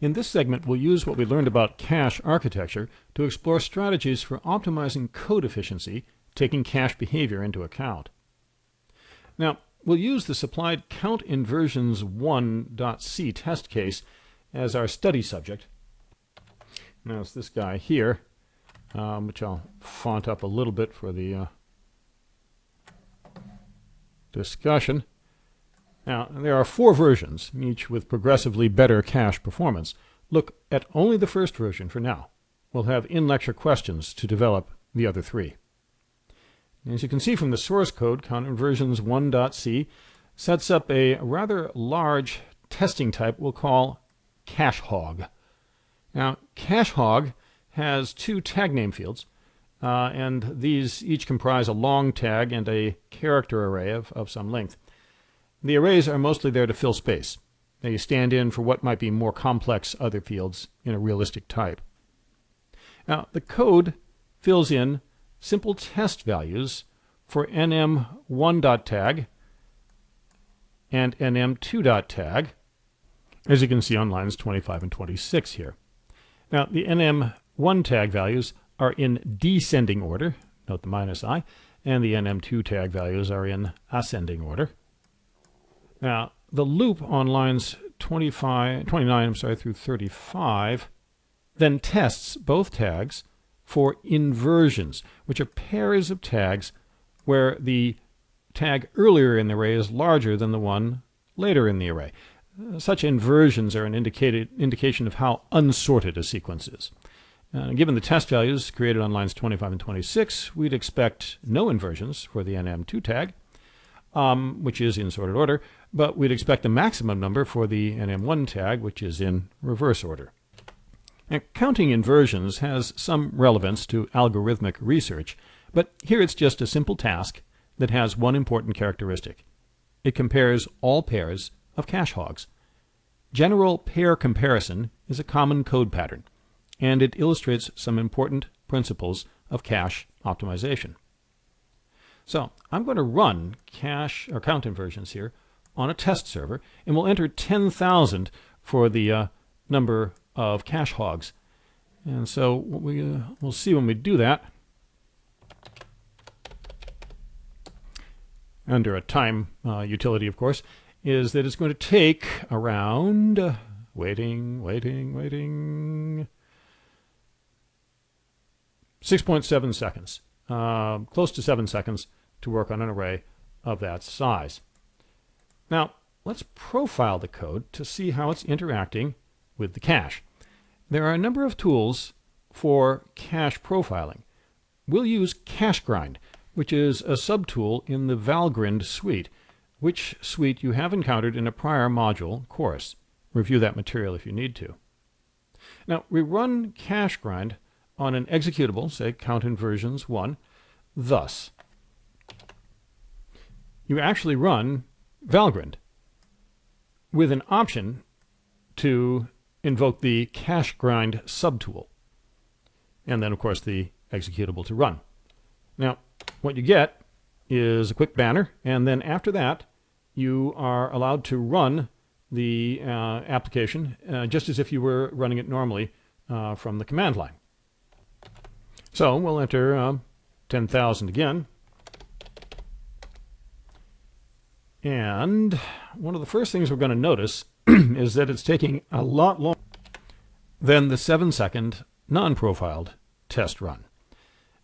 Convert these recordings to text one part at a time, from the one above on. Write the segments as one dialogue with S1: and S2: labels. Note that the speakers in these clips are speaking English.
S1: In this segment, we'll use what we learned about cache architecture to explore strategies for optimizing code efficiency, taking cache behavior into account. Now, we'll use the supplied countinversions1.c test case as our study subject. Now it's this guy here, which I'll font up a little bit for the discussion. Now, there are 4 versions, each with progressively better cache performance. Look at only the first version for now. We'll have in-lecture questions to develop the other 3. As you can see from the source code, countinversions1.c sets up a rather large testing type we'll call cache hog. Now, cache hog has 2 tag name fields, and these each comprise a long tag and a character array of some length. The arrays are mostly there to fill space. They stand in for what might be more complex other fields in a realistic type. Now, the code fills in simple test values for nm1.tag and nm2.tag, as you can see on lines 25 and 26 here. Now, the nm1 tag values are in descending order, note the -i, and the nm2 tag values are in ascending order. Now, the loop on lines 29 through 35 then tests both tags for inversions, which are pairs of tags where the tag earlier in the array is larger than the one later in the array. Such inversions are an indication of how unsorted a sequence is. Given the test values created on lines 25 and 26, we'd expect no inversions for the nm2 tag, which is in sorted order, but we'd expect a maximum number for the nm1 tag, which is in reverse order. Now, counting inversions has some relevance to algorithmic research, but here it's just a simple task that has one important characteristic. It compares all pairs of cache hogs. General pair comparison is a common code pattern, and it illustrates some important principles of cache optimization. So I'm going to run cache or count inversions here on a test server, and we'll enter 10,000 for the number of cache hogs. And so what we'll see when we do that, under a time utility, of course, is that it's going to take around, waiting, 6.7 seconds, close to 7 seconds to work on an array of that size. Now, let's profile the code to see how it's interacting with the cache. There are a number of tools for cache profiling. We'll use CacheGrind, which is a subtool in the Valgrind suite, which suite you have encountered in a prior module course. Review that material if you need to. Now, we run CacheGrind on an executable, say countinversions1, thus. You actually run Valgrind with an option to invoke the CacheGrind subtool, and then, of course, the executable to run. Now, what you get is a quick banner, and then after that, you are allowed to run the application just as if you were running it normally from the command line. So we'll enter 10,000 again. And one of the first things we're going to notice is that it's taking a lot longer than the 7-second non-profiled test run.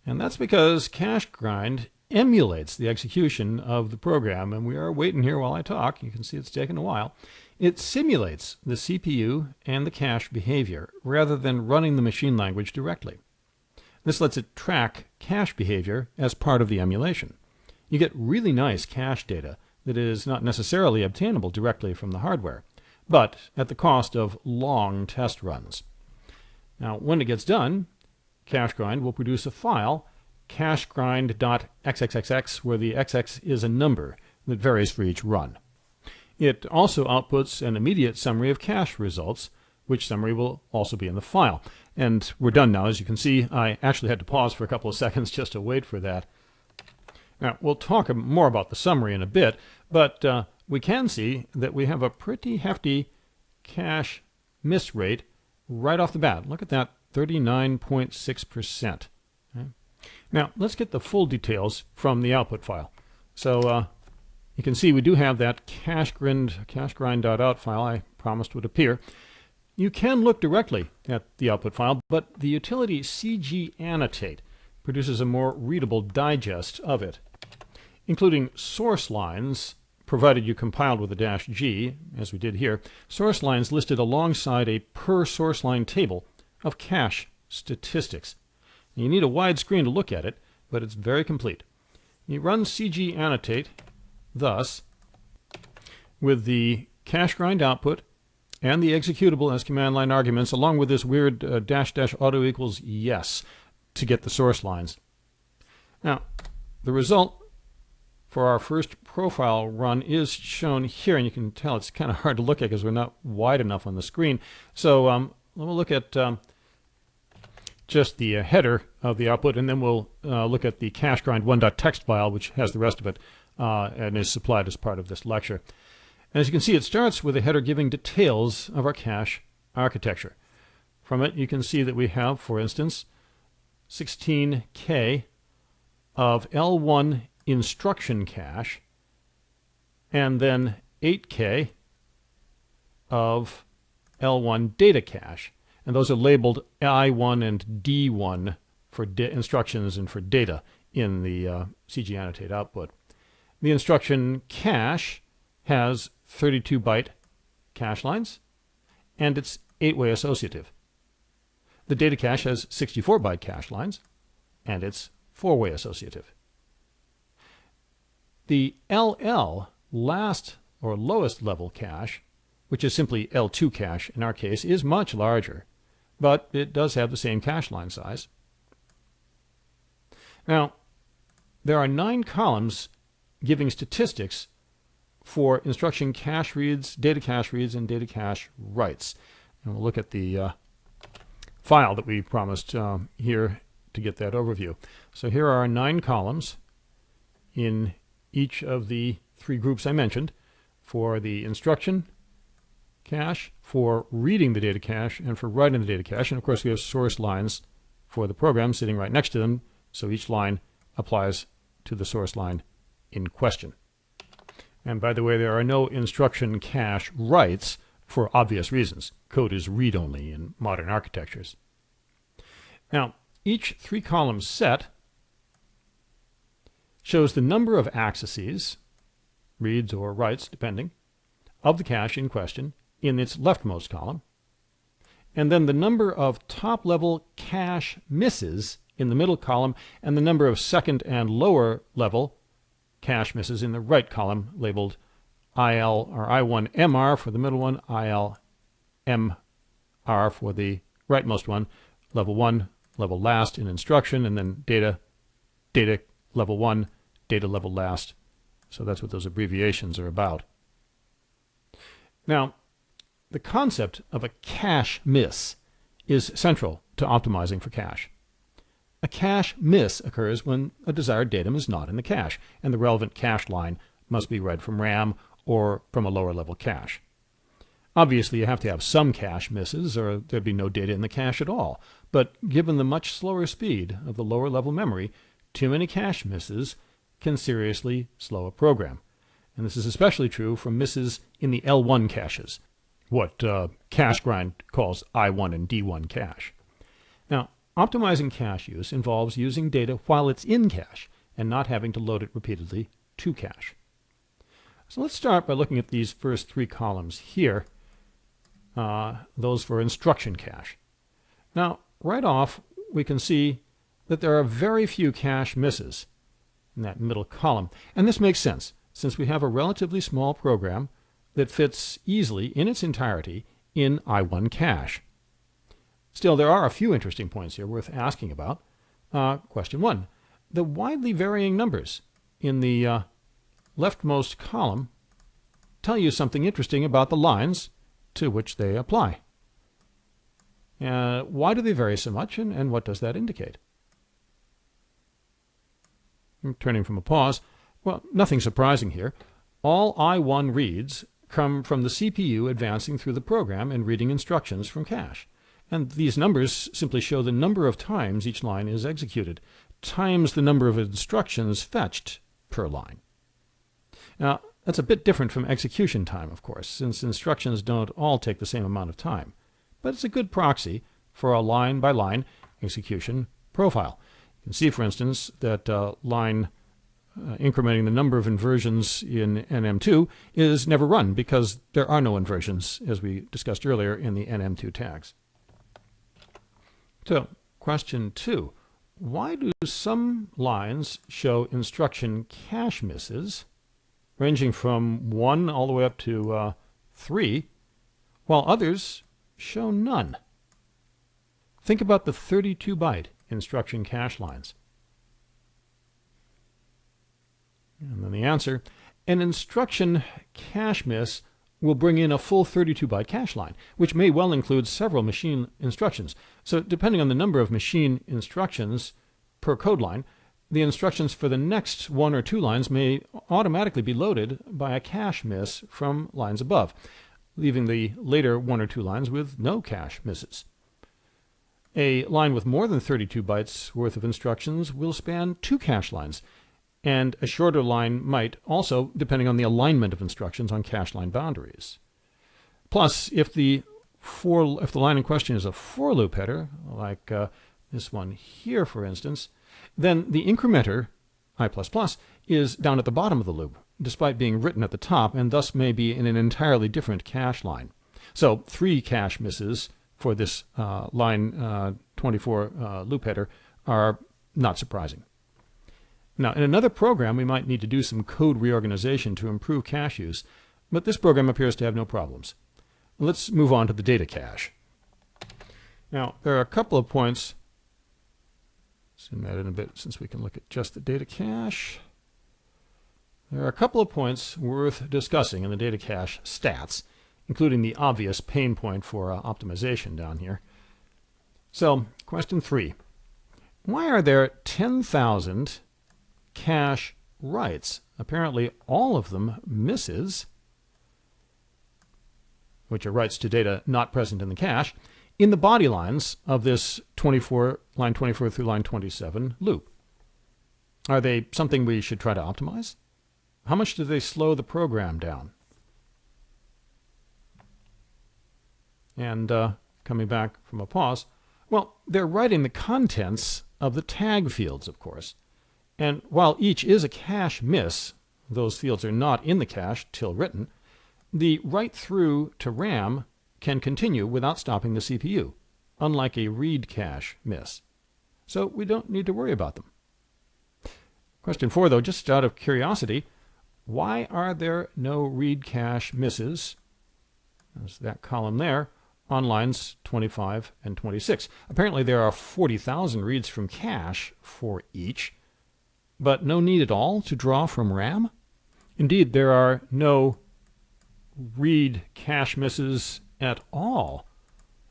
S1: And that's because CacheGrind emulates the execution of the program, and we are waiting here while I talk. You can see it's taken a while. It simulates the CPU and the cache behavior rather than running the machine language directly. This lets it track cache behavior as part of the emulation. You get really nice cache data that is not necessarily obtainable directly from the hardware, but at the cost of long test runs. Now, when it gets done, CacheGrind will produce a file, cachegrind.xxxx, where the xx is a number that varies for each run. It also outputs an immediate summary of cache results, which summary will also be in the file. And we're done now. As you can see, I actually had to pause for a couple of seconds just to wait for that. Now, we'll talk more about the summary in a bit, but we can see that we have a pretty hefty cache miss rate right off the bat. Look at that, 39.6%. Okay. Now, let's get the full details from the output file. So you can see we do have that cachegrind.out file I promised would appear. You can look directly at the output file, but the utility cgannotate produces a more readable digest of it, including source lines, provided you compiled with a -G, as we did here, source lines listed alongside a per source line table of cache statistics. You need a wide screen to look at it, but it's very complete. You run cgannotate thus with the cache grind output and the executable as command line arguments, along with this weird --auto equals yes to get the source lines. Now, the result for our first profile run is shown here, and you can tell it's kind of hard to look at because we're not wide enough on the screen. So we'll look at just the header of the output, and then we'll look at the cache grind 1.txt file, which has the rest of it and is supplied as part of this lecture. And as you can see, it starts with a header giving details of our cache architecture. From it, you can see that we have, for instance, 16K of L1 instruction cache, and then 8K of L1 data cache. And those are labeled I1 and D1 for instructions and for data in the cgannotate output. The instruction cache has 32-byte cache lines, and it's 8-way associative. The data cache has 64-byte cache lines, and it's 4-way associative. The LL, last or lowest level cache, which is simply L2 cache in our case, is much larger, but it does have the same cache line size. Now, there are 9 columns giving statistics for instruction cache reads, and data cache writes. And we'll look at the file that we promised here to get that overview. So here are 9 columns in each of the 3 groups I mentioned for the instruction cache, for reading the data cache, and for writing the data cache. And of course we have source lines for the program sitting right next to them, so each line applies to the source line in question. And by the way, there are no instruction cache writes for obvious reasons. Code is read-only in modern architectures. Now, each 3-column set shows the number of accesses, reads or writes depending, of the cache in question in its leftmost column, and then the number of top-level cache misses in the middle column, and the number of second and lower level cache misses in the right column, labeled IL or I1MR for the middle one, ILMR for the rightmost one, level 1, level last in instruction, and then data level 1, data level last. So that's what those abbreviations are about. Now, the concept of a cache miss is central to optimizing for cache. A cache miss occurs when a desired datum is not in the cache, and the relevant cache line must be read from RAM or from a lower level cache. Obviously, you have to have some cache misses, or there'd be no data in the cache at all. But given the much slower speed of the lower level memory, too many cache misses can seriously slow a program. And this is especially true for misses in the L1 caches, what cache grind calls I1 and D1 cache. Now, optimizing cache use involves using data while it's in cache and not having to load it repeatedly to cache. So let's start by looking at these first 3 columns here, those for instruction cache. Now, right off, we can see that there are very few cache misses in that middle column. And this makes sense, since we have a relatively small program that fits easily in its entirety in I1 cache. Still, there are a few interesting points here worth asking about. Question 1. The widely varying numbers in the leftmost column tell you something interesting about the lines to which they apply. Why do they vary so much, and what does that indicate? Turning from a pause, well, nothing surprising here. All I1 reads come from the CPU advancing through the program and reading instructions from cache. And these numbers simply show the number of times each line is executed, times the number of instructions fetched per line. Now, that's a bit different from execution time, of course, since instructions don't all take the same amount of time. But it's a good proxy for a line-by-line execution profile. You can see, for instance, that line incrementing the number of inversions in NM2 is never run because there are no inversions, as we discussed earlier in the NM2 tags. So, question 2. Why do some lines show instruction cache misses, ranging from 1 all the way up to 3, while others show none? Think about the 32-byte instruction cache lines. And then the answer, an instruction cache miss will bring in a full 32-byte cache line, which may well include several machine instructions. So depending on the number of machine instructions per code line, the instructions for the next 1 or 2 lines may automatically be loaded by a cache miss from lines above, leaving the later 1 or 2 lines with no cache misses. A line with more than 32 bytes worth of instructions will span 2 cache lines, and a shorter line might also, depending on the alignment of instructions on cache line boundaries. Plus, if the line in question is a for loop header, like this one here, for instance, then the incrementer, I++, is down at the bottom of the loop, despite being written at the top, and thus may be in an entirely different cache line. So 3 cache misses for this line 24 loop header are not surprising. Now, in another program, we might need to do some code reorganization to improve cache use, but this program appears to have no problems. Let's move on to the data cache. Now, there are a couple of points. Zoom that in a bit since we can look at just the data cache. There are a couple of points worth discussing in the data cache stats, including the obvious pain point for optimization down here. So, question 3. Why are there 10,000 cache writes, apparently all of them misses, which are writes to data not present in the cache, in the body lines of this line 24 through line 27 loop? Are they something we should try to optimize? How much do they slow the program down? And coming back from a pause, well, they're writing the contents of the tag fields, of course. And while each is a cache miss, those fields are not in the cache till written, the write through to RAM can continue without stopping the CPU, unlike a read cache miss. So we don't need to worry about them. Question 4, though, just out of curiosity, why are there no read cache misses, there's that column there, on lines 25 and 26? Apparently there are 40,000 reads from cache for each, but no need at all to draw from RAM? Indeed, there are no read cache misses at all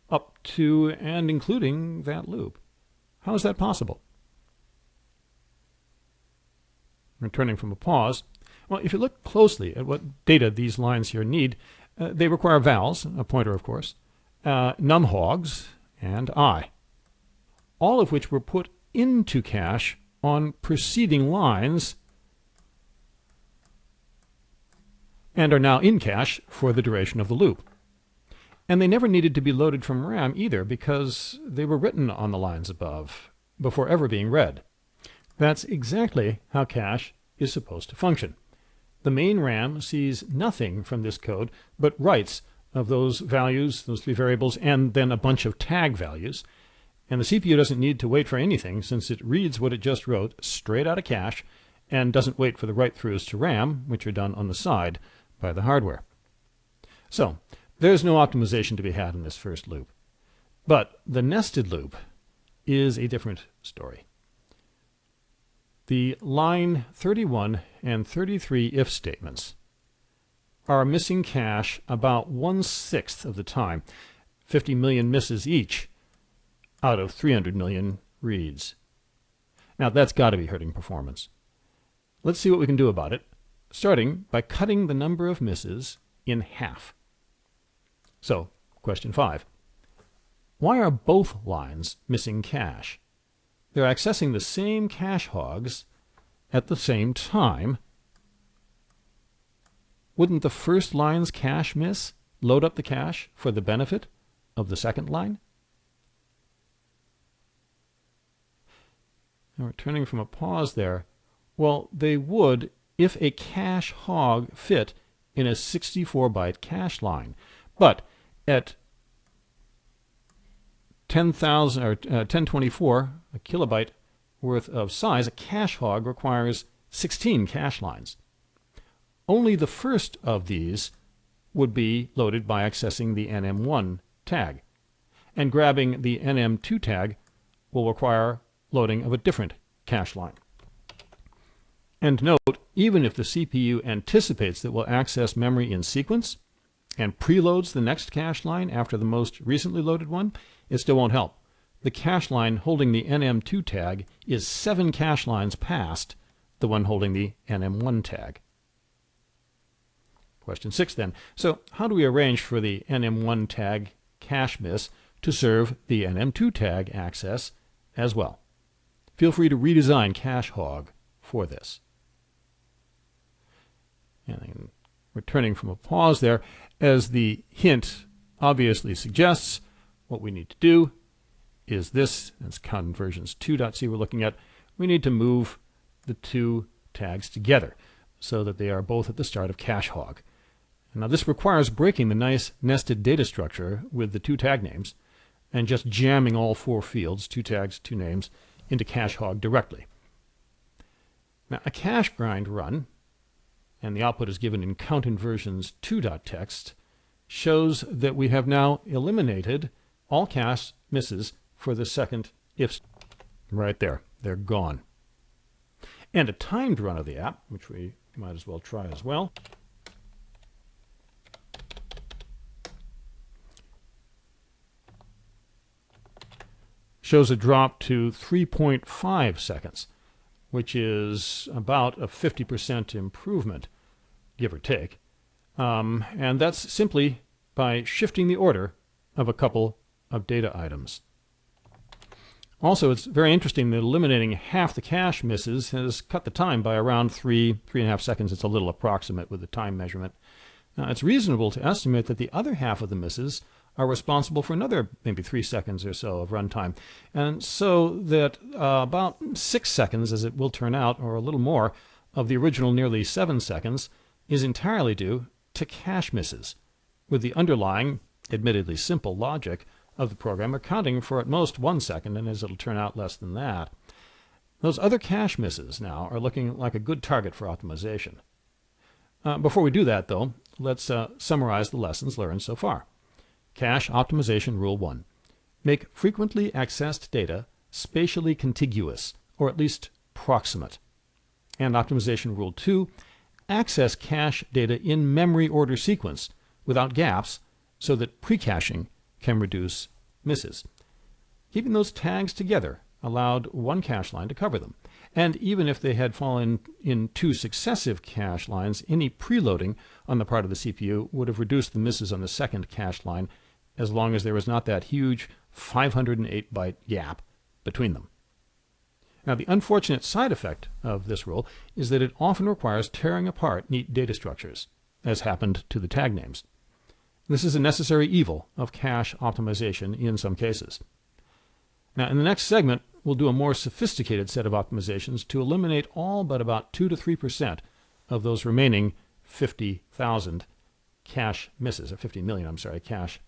S1: up to and including that loop. How is that possible? Returning from a pause, well, if you look closely at what data these lines here need, they require vals, a pointer of course, numhogs, and I, all of which were put into cache on preceding lines and are now in cache for the duration of the loop. And they never needed to be loaded from RAM either because they were written on the lines above before ever being read. That's exactly how cache is supposed to function. The main RAM sees nothing from this code but writes of those values, those 3 variables, and then a bunch of tag values. And the CPU doesn't need to wait for anything since it reads what it just wrote straight out of cache and doesn't wait for the write-throughs to RAM, which are done on the side by the hardware. So, there's no optimization to be had in this first loop. But the nested loop is a different story. The line 31 and 33 if statements are missing cache about 1/6 of the time, 50 million misses each out of 300 million reads. Now that's got to be hurting performance. Let's see what we can do about it, starting by cutting the number of misses in half. So, question 5. Why are both lines missing cache? They're accessing the same cache hogs at the same time. Wouldn't the first line's cache miss load up the cache for the benefit of the second line? Now, returning from a pause there, well, they would if a cache hog fit in a 64-byte cache line. But at 10,000 or 1024, a kilobyte worth of size, a cache hog requires 16 cache lines. Only the first of these would be loaded by accessing the NM1 tag, and grabbing the NM2 tag will require loading of a different cache line. And note, even if the CPU anticipates that we'll access memory in sequence and preloads the next cache line after the most recently loaded one, it still won't help. The cache line holding the NM2 tag is 7 cache lines past the one holding the NM1 tag. Question 6 then. So how do we arrange for the NM1 tag cache miss to serve the NM2 tag access as well? Feel free to redesign cache hog for this. And returning from a pause there, as the hint obviously suggests, what we need to do is this, it's conversions 2.c we're looking at, we need to move the two tags together so that they are both at the start of cache hog. Now this requires breaking the nice nested data structure with the two tag names and just jamming all 4 fields, 2 tags, 2 names, into cache hog directly. Now a cache grind run, and the output is given in countinversions 2.txt, shows that we have now eliminated all cache misses for the second if. Right there, they're gone. And a timed run of the app, which we might as well try as well, shows a drop to 3.5 seconds, which is about a 50% improvement, give or take. And that's simply by shifting the order of a couple of data items. Also, it's very interesting that eliminating half the cache misses has cut the time by around 3.5 seconds. It's a little approximate with the time measurement. Now, it's reasonable to estimate that the other half of the misses are responsible for another maybe 3 seconds or so of runtime. And so that about 6 seconds, as it will turn out, or a little more, of the original nearly 7 seconds is entirely due to cache misses, with the underlying, admittedly simple logic of the program accounting for at most 1 second, and as it'll turn out, less than that. Those other cache misses now are looking like a good target for optimization. Before we do that, though, let's summarize the lessons learned so far. Cache optimization rule 1. Make frequently accessed data spatially contiguous, or at least proximate. And optimization rule 2. Access cache data in memory order sequence without gaps so that pre-caching can reduce misses. Keeping those tags together allowed one cache line to cover them. And even if they had fallen in 2 successive cache lines, any preloading on the part of the CPU would have reduced the misses on the second cache line, as long as there was not that huge 508-byte gap between them. Now, the unfortunate side effect of this rule is that it often requires tearing apart neat data structures, as happened to the tag names. This is a necessary evil of cache optimization in some cases. Now, in the next segment, we'll do a more sophisticated set of optimizations to eliminate all but about 2 to 3% of those remaining 50,000 cache misses, or 50 million, cache